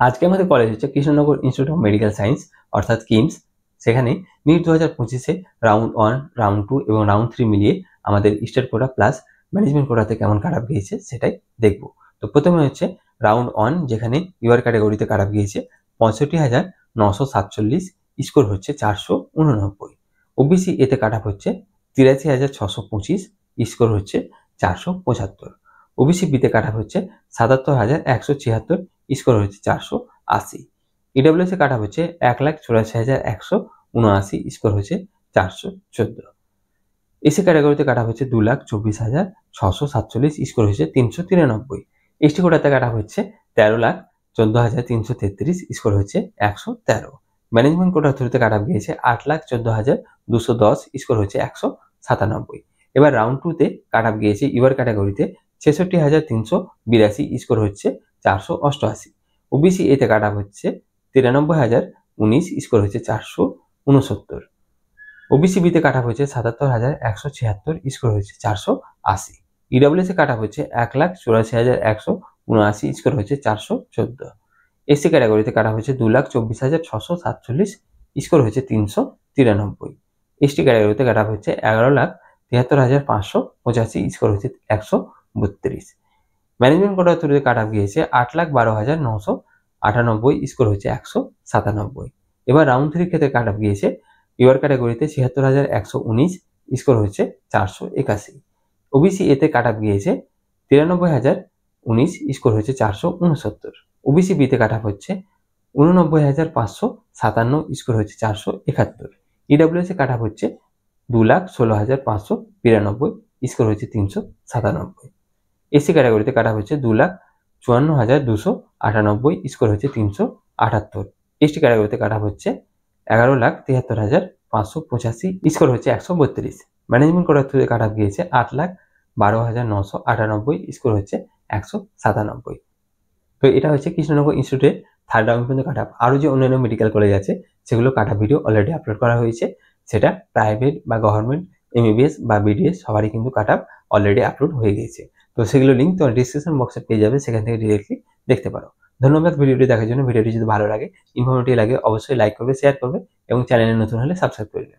আজকে আমাদের কলেজ হচ্ছে Krishnanagar institute of medical science অর্থাৎ কিমস। সেখানে নিট 2025-এ রাউন্ড 1, রাউন্ড 2 এবং রাউন্ড 3 মিলিয়ে আমাদের স্টেট কোটা প্লাস ম্যানেজমেন্ট কোটাতে কেমন কাট অফ গিয়েছে সেটাই দেখব। তো প্রথমে হচ্ছে রাউন্ড 1, যেখানে ইউআর ক্যাটাগরিতে কাট অফ গিয়েছে 65,947, স্কোর হচ্ছে 489। ওবিসি এতে কাট অফ হচ্ছে 83,625, স্কোর হচ্ছে 475। ওবিসি বিতে কাট অফ হচ্ছে 77,176, স্কোর হচ্ছে 480। ইডব্লিউএস এ কাট অফ হচ্ছে 1,84,179, স্কোর হচ্ছে 414। এসি ক্যাটাগরিতে কাট অফ হচ্ছে 2,24,647, স্কোর হচ্ছে 393। এসটি কোটাতে কাট অফ হচ্ছে 13,14,333, স্কোর হচ্ছে 113। ম্যানেজমেন্ট কোটার থ্রুতে কাট অফ গিয়েছে 8,14,210, স্কোর হচ্ছে 197। এবার রাউন্ড 2-তে কাট অফ গিয়েছে ইউআর ক্যাটাগরিতে 66,382, স্কোর হচ্ছে 488। ওবিসি এতে কাট অফ হচ্ছে 93,019, স্কোর হচ্ছে 469। ওবিসি বিতে কাট অফ হচ্ছে 77,176, স্কোর হচ্ছে 480। ইডব্লিউএস এ কাট অফ হচ্ছে 1,84,179, স্কোর হচ্ছে 414। এসসি ক্যাটাগরিতে কাট অফ হচ্ছে 2,24,647, স্কোর হচ্ছে 393। এসটি ক্যাটাগরিতে কাট অফ হচ্ছে 11,73,585, স্কোর হচ্ছে 132। ম্যানেজমেন্ট কোটার থ্রুতে কাট অফ গিয়েছে 8,12,998, স্কোর হচ্ছে 197। এবার রাউন্ড 3 ক্ষেত্রে কাট অফ গিয়েছে ইউআর ক্যাটাগরিতে 76,119, স্কোর হচ্ছে 481। ওবিসি এতে কাট অফ গিয়েছে 93,019, স্কোর হচ্ছে 469। ওবিসি বিতে কাট অফ হচ্ছে 89,557, স্কোর হচ্ছে 471। ইডব্লিউএস এ কাট অফ হচ্ছে 2,16,592, স্কোর হচ্ছে 397। এসসি ক্যাটাগরিতে কাট অফ হচ্ছে 2,54,298, স্কোর হচ্ছে 378। এসটি ক্যাটাগরিতে কাট অফ হচ্ছে 11,73,585, স্কোর হচ্ছে 132। ম্যানেজমেন্ট কোটার থ্রুতে কাট অফ গিয়েছে 8,12,998, স্কোর হচ্ছে 197। তো এটা হচ্ছে কৃষ্ণনগর ইনস্টিটিউটের থার্ড রাউন্ড পর্যন্ত কাট অফ। আরও যে অন্যান্য মেডিকেল কলেজ আছে সেগুলো cut off video already upload করা হয়েছে। সেটা প্রাইভেট বা গভর্নমেন্ট, এমবিবিএস বা বিডিএস সবারই কিন্তু কাট অফ অলরেডি আপলোড হয়ে গিয়েছে। তো সেগুলো লিঙ্ক তোমার ডিসক্রিপশন বক্সে পেয়ে যাবে, সেখান থেকে ডিরেক্টলি দেখতে পারো। ধন্যবাদ ভিডিওটি দেখার জন্য। ভিডিওটি যদি ভালো লাগে, ইনফরমেটিভ লাগে, অবশ্যই লাইক করবে, শেয়ার করবে এবং চ্যানেলে নতুন হলে সাবস্ক্রাইব করবে।